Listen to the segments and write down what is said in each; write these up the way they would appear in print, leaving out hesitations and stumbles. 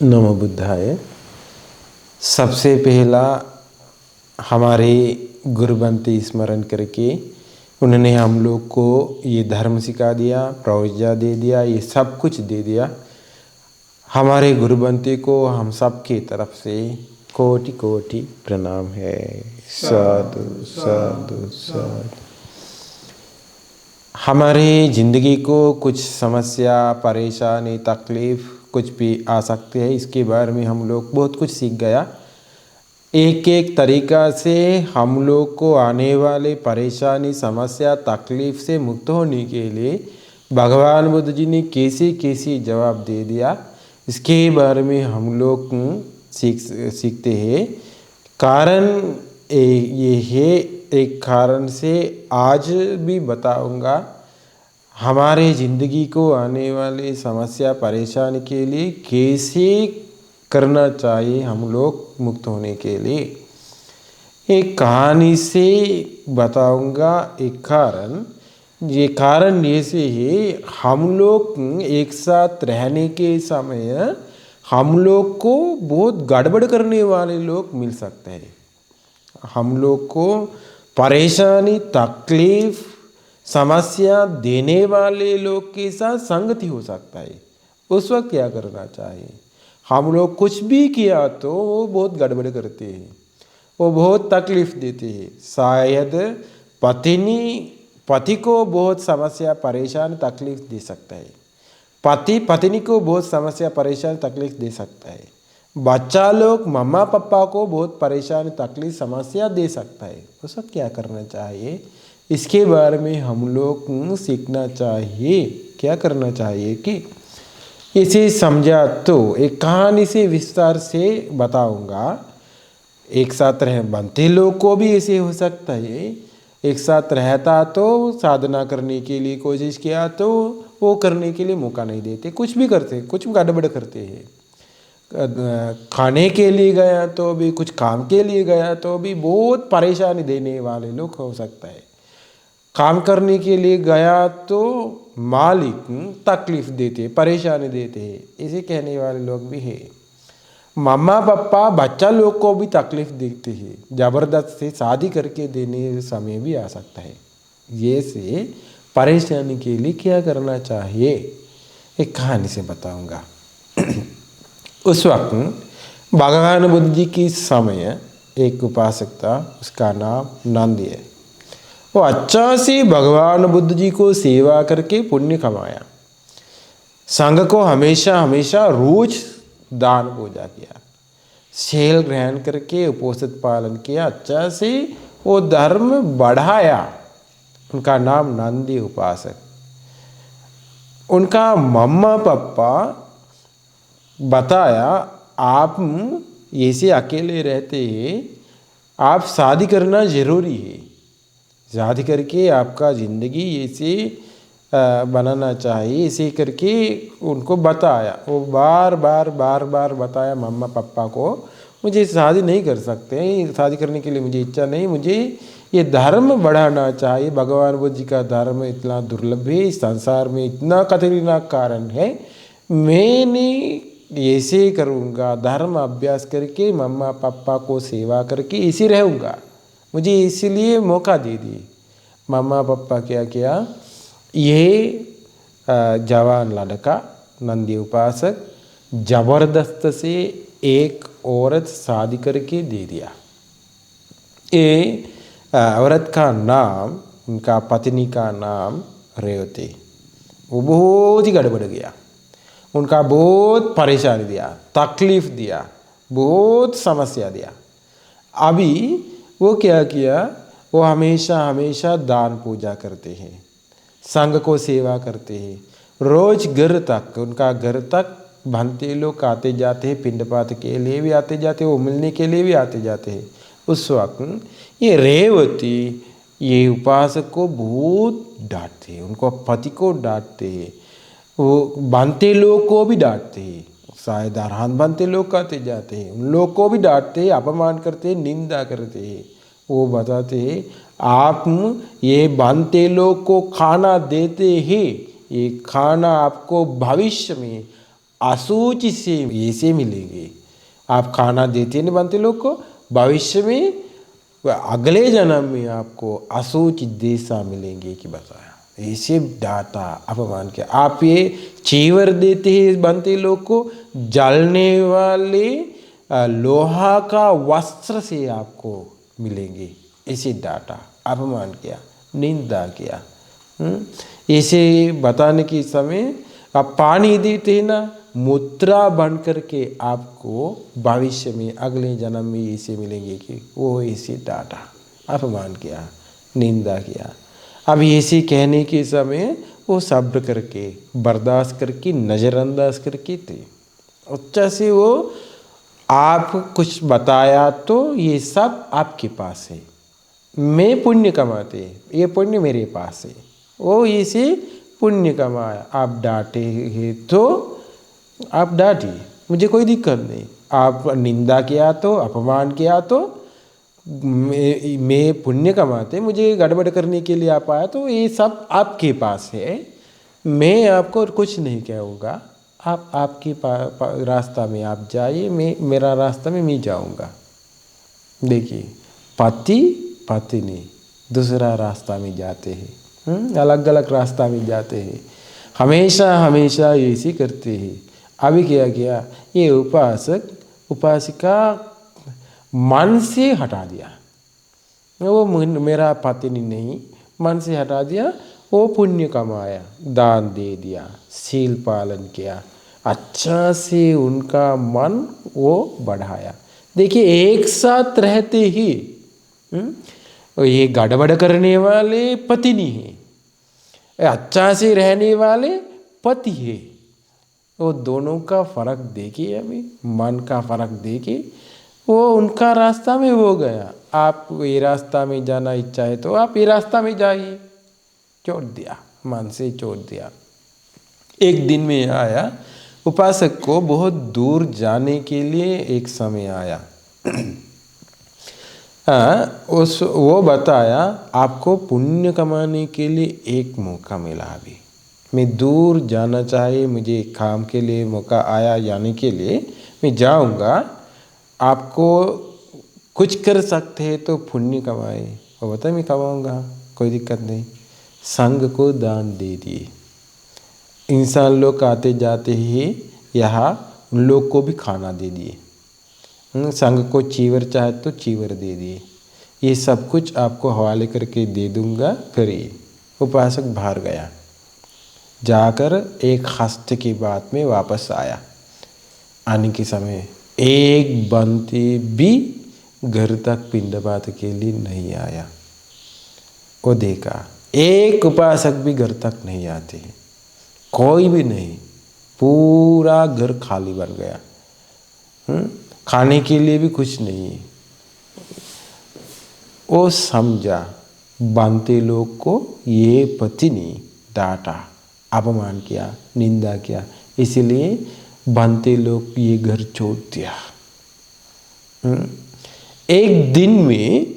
नमो बुद्धाय। सबसे पहला हमारे गुरुबंते स्मरण करके उन्होंने हम लोग को ये धर्म सिखा दिया, प्रवज्ञा दे दिया, ये सब कुछ दे दिया। हमारे गुरुबंते को हम सब की तरफ से कोटि कोटि प्रणाम है। साधु साधु साधु। हमारे ज़िंदगी को कुछ समस्या, परेशानी, तकलीफ़ कुछ भी आ सकते हैं, इसके बारे में हम लोग बहुत कुछ सीख गया। एक एक तरीका से हम लोग को आने वाले परेशानी, समस्या, तकलीफ़ से मुक्त होने के लिए भगवान बुद्ध जी ने कैसे कैसे जवाब दे दिया, इसके बारे में हम लोग सीखते हैं। कारण ये है, एक कारण से आज भी बताऊंगा। हमारे ज़िंदगी को आने वाले समस्या, परेशानी के लिए कैसे करना चाहिए हम लोग मुक्त होने के लिए। एक कहानी से बताऊंगा एक कारण। ये कारण ऐसे है, हम लोग एक साथ रहने के समय हम लोग को बहुत गड़बड़ करने वाले लोग मिल सकते हैं। हम लोग को परेशानी, तकलीफ, समस्या देने वाले लोग के साथ संगति हो सकता है। उस वक्त क्या करना चाहिए? हम लोग कुछ भी किया तो वो बहुत गड़बड़ करते हैं, वो बहुत तकलीफ देते हैं। शायद पति को बहुत समस्या, परेशान, तकलीफ दे सकता है। पति पत्नी को बहुत समस्या, परेशान, तकलीफ दे सकता है। बच्चा लोग मम्मा पापा को बहुत परेशान, तकलीफ, समस्या दे सकता है। उस वक्त क्या करना चाहिए, इसके बारे में हम लोग सीखना चाहिए। क्या करना चाहिए कि इसे समझा तो एक कहानी से विस्तार से बताऊंगा। एक साथ बनते लोग को भी ऐसे हो सकता है। एक साथ रहता तो साधना करने के लिए कोशिश किया तो वो करने के लिए मौका नहीं देते, कुछ भी करते, कुछ गड़बड़ करते हैं। खाने के लिए गया तो भी, कुछ काम के लिए गया तो भी बहुत परेशानी देने वाले लोग हो सकता है। काम करने के लिए गया तो मालिक तकलीफ देते, परेशानी देते हैं, इसे कहने वाले लोग भी हैं। मम्मा पापा बच्चा लोग को भी तकलीफ देते हैं, ज़बरदस्त से शादी करके देने समय भी आ सकता है। ये से परेशानी के लिए क्या करना चाहिए, एक कहानी से बताऊंगा। उस वक्त भगवान बुद्ध जी की समय एक उपासक था, उसका नाम नंदी है। वो अच्छा से भगवान बुद्ध जी को सेवा करके पुण्य कमाया। संघ को हमेशा हमेशा रोज दान पूजा किया, शील ग्रहण करके उपोषित पालन किया, अच्छा से वो धर्म बढ़ाया। उनका नाम नंदी उपासक। उनका मम्मा पापा बताया, आप ऐसे अकेले रहते हैं, आप शादी करना जरूरी है। शादी करके आपका ज़िंदगी ऐसे बनाना चाहिए, इसे करके उनको बताया। वो बार बार बताया मम्मा पापा को, मुझे शादी नहीं कर सकते, शादी करने के लिए मुझे इच्छा नहीं, मुझे ये धर्म बढ़ाना चाहिए। भगवान बुद्ध जी का धर्म इतना दुर्लभ है, इस संसार में इतना खतरनाक कारण है, मैंने ऐसे करूँगा, धर्म अभ्यास करके मम्मा पापा को सेवा करके इसी रहूँगा, मुझे इसीलिए मौका दे दिए। मम्मा पापा क्या किया, ये जवान लड़का नंदी उपासक जबरदस्त से एक औरत शादी करके दे दिया। ये औरत का नाम, उनका पत्नी का नाम रेवती। वो बहुत ही गड़बड़ गया, उनका बहुत परेशानी दिया, तकलीफ दिया, बहुत समस्या दिया। अभी वो क्या किया, वो हमेशा हमेशा दान पूजा करते हैं, संघ को सेवा करते हैं। रोज घर तक, उनका घर तक भांति लोग आते जाते हैं, पिंडपात के लिए भी आते जाते हैं, वो मिलने के लिए भी आते जाते हैं। उस वक्त ये रेवती ये उपासक को बहुत डांटते हैं, उनको पति को डांटते हैं, वो बांते लोग को भी डांटते हैं। शायद अरहान बांते लोग आते जाते हैं, उन लोग को भी डांटते हैं, अपमान करते हैं, निंदा करते हैं। वो बताते हैं, आप ये बांते लोग को खाना देते हैं, ये खाना आपको भविष्य में अशुचि से ऐसे मिलेंगे। आप खाना देते नहीं बनते लोग को, भविष्य में अगले जन्म में आपको अशुचि देशा मिलेंगे कि बताया। ऐसे डांटा, अपमान किया। आप ये चीवर देते हैं बनते लोग को, जलने वाले लोहा का वस्त्र से आपको मिलेंगे, ऐसे डांटा, अपमान किया, निंदा किया। ऐसे बताने के समय आप पानी देते हैं ना, मुद्रा बन करके आपको भविष्य में अगले जन्म में ऐसे मिलेंगे कि वो ऐसे डांटा, अपमान किया, निंदा किया। अब ऐसे कहने के समय वो सब्र करके, बर्दाश्त करके, नज़रअंदाज करके थे। अच्छा से वो आप कुछ बताया तो ये सब आपके पास है, मैं पुण्य कमाते, ये पुण्य मेरे पास है। वो इसे पुण्य कमाया, आप डांटे हैं तो आप डांटिए, मुझे कोई दिक्कत नहीं। आप निंदा किया तो, अपमान किया तो, मैं पुण्य कमाते, मुझे गड़बड़ करने के लिए आप आया तो ये सब आपके पास है, मैं आपको कुछ नहीं कहूँगा। आप आपके रास्ता में आप जाइए, मैं मेरा रास्ता में मैं जाऊँगा। देखिए, पति पत्नी दूसरा रास्ता में जाते हैं, अलग अलग रास्ता में जाते हैं, हमेशा हमेशा ऐसे करते हैं। अभी क्या किया, ये उपासक उपासिका मन से हटा दिया, वो मेरा पत्नी नहीं, मन से हटा दिया। वो पुण्य कमाया, दान दे दिया, शील पालन किया, अच्छा से उनका मन वो बढ़ाया। देखिए, एक साथ रहते ही ये गड़बड़ करने वाले पत्नी है, अच्छा से रहने वाले पति है। वो दोनों का फर्क देखिए, अभी मन का फर्क देखिए। वो उनका रास्ता में वो गया, आप ये रास्ता में जाना इच्छा है तो आप ये रास्ता में जाइए, छोड़ दिया, मन से छोड़ दिया। एक दिन में आया, उपासक को बहुत दूर जाने के लिए एक समय आया। वो बताया, आपको पुण्य कमाने के लिए एक मौका मिला, अभी मैं दूर जाना चाहिए, मुझे काम के लिए मौका आया जाने के लिए, मैं जाऊंगा, आपको कुछ कर सकते हैं तो पुण्य कमाए। वो बता, मैं कमाऊंगा, कोई दिक्कत नहीं। संघ को दान दे दिए, इंसान लोग आते जाते ही यहाँ उन लोग को भी खाना दे दिए, संघ को चीवर चाहे तो चीवर दे दिए, ये सब कुछ आपको हवाले करके दे दूंगा, करिए। उपासक बाहर गया, जाकर एक हफ्ते की बात में वापस आया। आने के समय एक बंती भी घर तक पिंडपात के लिए नहीं आया। वो देखा, एक उपासक भी घर तक नहीं आते, कोई भी नहीं, पूरा घर खाली बन गया, खाने के लिए भी कुछ नहीं है। वो समझा, बांते लोग को ये पत्नी डांटा, अपमान किया, निंदा किया, इसलिए बांते लोग ये घर छोड़ दिया। एक दिन में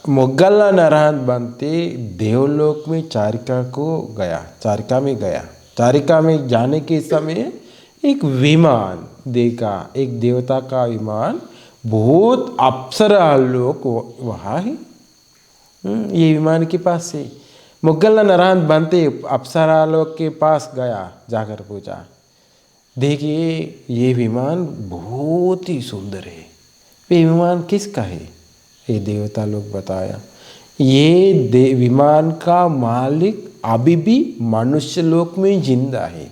मोगल्ला नारायण बांते देवलोक में चारिका को गया, चारिका में गया। चारिका में जाने के समय एक विमान देखा, एक देवता का विमान, बहुत अप्सरा लोग वहाँ है। ये विमान के पास से मोगल्ला नारायण बांते अप्सरा लोग के पास गया, जाकर पूछा, देखिए ये विमान बहुत ही सुंदर है, ये विमान किसका है? ये देवता लोग बताया, ये विमान का मालिक अभी भी मनुष्य लोक में जिंदा है,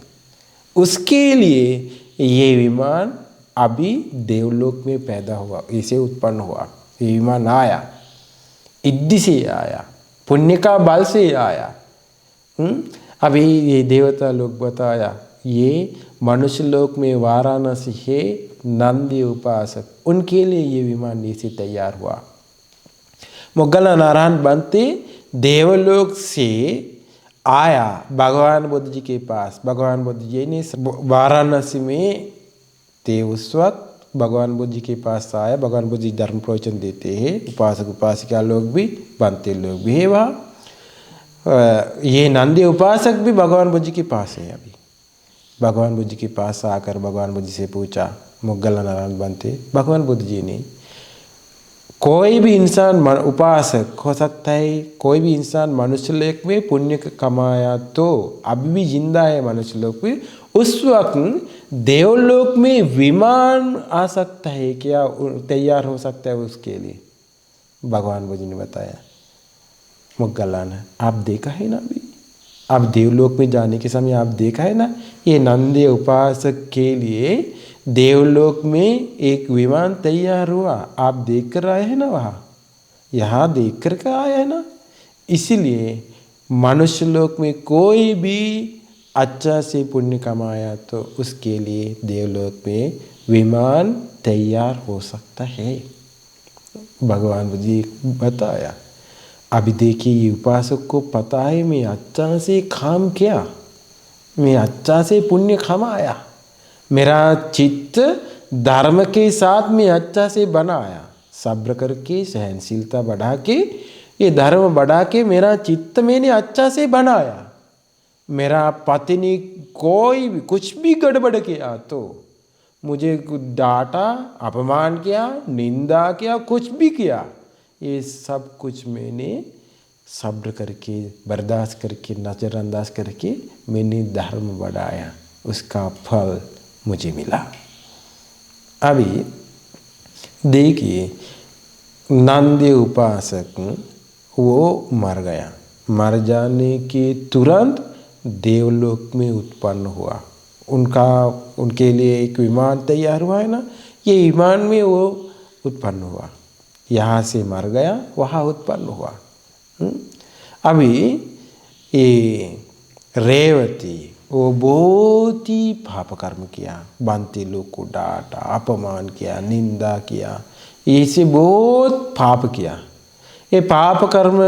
उसके लिए ये विमान अभी देवलोक में पैदा हुआ, इसे उत्पन्न हुआ। ये विमान आया, इद्दि से आया, पुण्य का बल से आया। अभी ये देवता लोग बताया, ये मनुष्य लोक में वाराणसी है, नंदी उपासक, उनके लिए ये विमान इसे तैयार हुआ। मोगल्ला नारायण बांते देवलोक से आया भगवान बुद्ध जी के पास। भगवान बुद्ध जी ने वाराणसी में थे उस वक्त, भगवान बुद्ध जी के पास आया। भगवान बुद्ध जी धर्म प्रवचन देते हैं, उपासक उपासिका लोग भी, बांते लोग भी है वहाँ। ये नंदी उपासक भी भगवान बुद्ध जी के पास है। अभी भगवान बुद्ध के पास आकर भगवान बुद्ध से पूछा, मुगल नारायण बनते भगवान बुद्ध जी ने, कोई भी इंसान उपासक हो सकता है, कोई भी इंसान मनुष्य लोक में पुण्य कमाया तो अभी भी जिंदा है मनुष्य लोक में, उस वक्त देवलोक में विमान आ सकता है क्या, तैयार हो सकता है उसके लिए। भगवान बुद्ध ने बताया, मुगलाना आप देखा है ना, अभी आप देवलोक में जाने के समय आप देखा है ना, ये नंदे उपासक के लिए देवलोक में एक विमान तैयार हुआ, आप देख कर आए हैं ना, वहाँ यहाँ देख कर आए हैं ना। इसीलिए मनुष्य लोक में कोई भी अच्छा से पुण्य कमाया तो उसके लिए देवलोक में विमान तैयार हो सकता है, भगवान जी बताया। अभी देखिए, ये उपासक को पता है मैं अच्छा से काम किया, मैं अच्छा से पुण्य कमाया, मेरा चित्त धर्म के साथ में अच्छा से बनाया, सब्र करके सहनशीलता बढ़ा के, ये धर्म बढ़ा के मेरा चित्त मैंने अच्छा से बनाया। मेरा पति ने कोई भी कुछ भी गड़बड़ किया तो मुझे डांटा, अपमान किया, निंदा किया, कुछ भी किया, ये सब कुछ मैंने सब्र करके बर्दाश्त करके नज़रअंदाज करके मैंने धर्म बढ़ाया, उसका फल मुझे मिला। अभी देखिए, नंदी उपासक वो मर गया, मर जाने के तुरंत देवलोक में उत्पन्न हुआ, उनके लिए एक विमान तैयार हुआ है ना, ये विमान में वो उत्पन्न हुआ, यहाँ से मर गया वहाँ उत्पन्न हुआ। अभी ये रेवती वो बहुत ही पाप कर्म किया, बनते लोग को डांटा, अपमान किया, निंदा किया, ऐसे बहुत पाप किया। ये पाप कर्म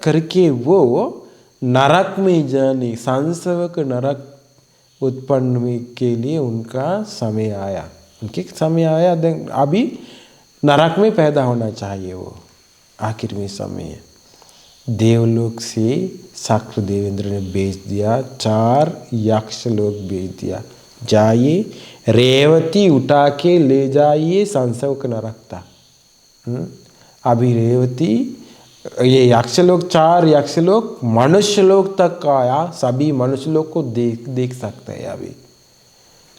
करके वो नरक में जाने, संसर्ग नरक उत्पन्न के लिए उनका समय आया, उनके समय आया। अभी नरक में पैदा होना चाहिए वो, आखिर में समय देवलोक से शक्र देवेंद्र ने भेज दिया, 4 यक्ष लोग भेज दिया, जाइए रेवती उठा के ले जाइए संसर्ग नरक था। अभी रेवती ये यक्ष लोग, 4 यक्ष लोग मनुष्य लोग तक आया, सभी मनुष्य लोग को देख सकते हैं। अभी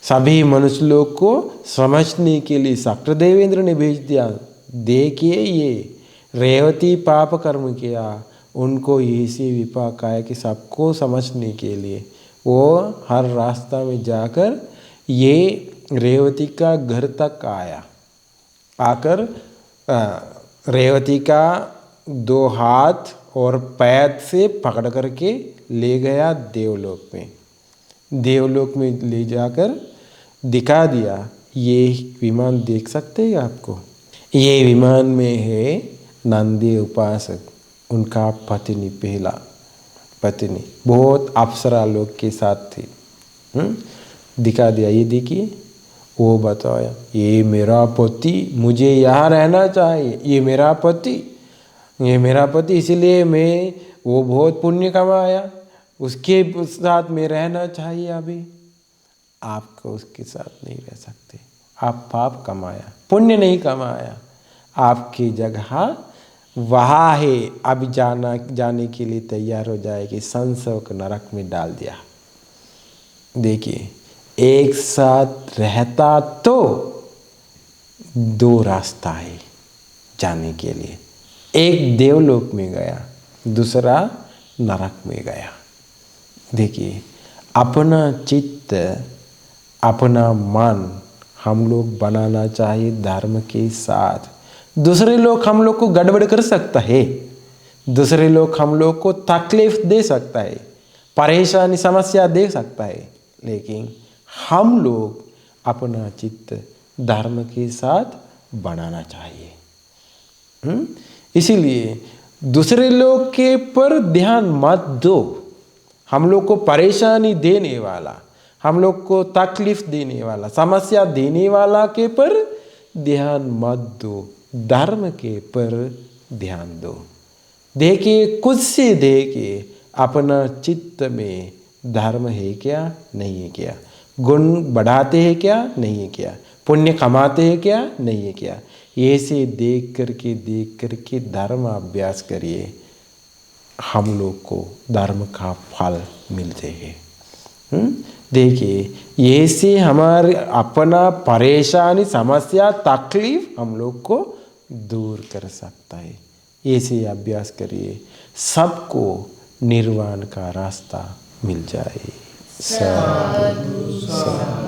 सभी मनुष्य लोग को समझने के लिए शक्र देवेंद्र ने भेज दिया, देखिए ये रेवती पाप कर्म किया, उनको ऐसे विपाक आया कि सबको समझने के लिए वो हर रास्ता में जाकर ये रेवती का घर तक आया, आकर रेवती का 2 हाथ और पैर से पकड़ करके ले गया देवलोक में। देवलोक में ले जाकर दिखा दिया, ये विमान देख सकते हैं आपको, ये विमान में है नंदी उपासक, उनका पत्नी, पहला पत्नी बहुत अप्सरा लोग के साथ थी। दिखा दिया, ये देखिए, वो बताया ये मेरा पति, मुझे यहाँ रहना चाहिए, ये मेरा पति, ये मेरा पति, इसलिए मैं वो बहुत पुण्य कमाया, उसके साथ में रहना चाहिए। अभी आपको उसके साथ नहीं रह सकते, आप पाप कमाया, पुण्य नहीं कमाया, आपकी जगह वहाँ है, अब जाने के लिए तैयार हो जाएगी, संसर्ग नरक में डाल दिया। देखिए, एक साथ रहता तो 2 रास्ता है जाने के लिए, एक देवलोक में गया, दूसरा नरक में गया। देखिए, अपना चित्त, अपना मन हम लोग बनाना चाहिए धर्म के साथ। दूसरे लोग हम लोग को गड़बड़ कर सकता है, दूसरे लोग हम लोग को तकलीफ दे सकता है, परेशानी समस्या दे सकता है, लेकिन हम लोग अपना चित्त धर्म के साथ बनाना चाहिए। इसीलिए दूसरे लोग के पर ध्यान मत दो, हम लोग को परेशानी देने वाला, हम लोग को तकलीफ देने वाला, समस्या देने वाला के पर ध्यान मत दो, धर्म के पर ध्यान दो। देखिए, खुद से देखिए अपना चित्त में धर्म है क्या, नहीं है क्या, गुण बढ़ाते हैं क्या? नहीं है क्या? पुण्य कमाते हैं क्या? नहीं है क्या? ऐसे देख करके धर्म अभ्यास करिए, हम लोग को धर्म का फल मिलते हैं। देखिए ऐसे हमारे अपना परेशानी, समस्या, तकलीफ हम लोग को दूर कर सकता है। ऐसे अभ्यास करिए, सबको निर्वाण का रास्ता मिल जाए। साधु साधु।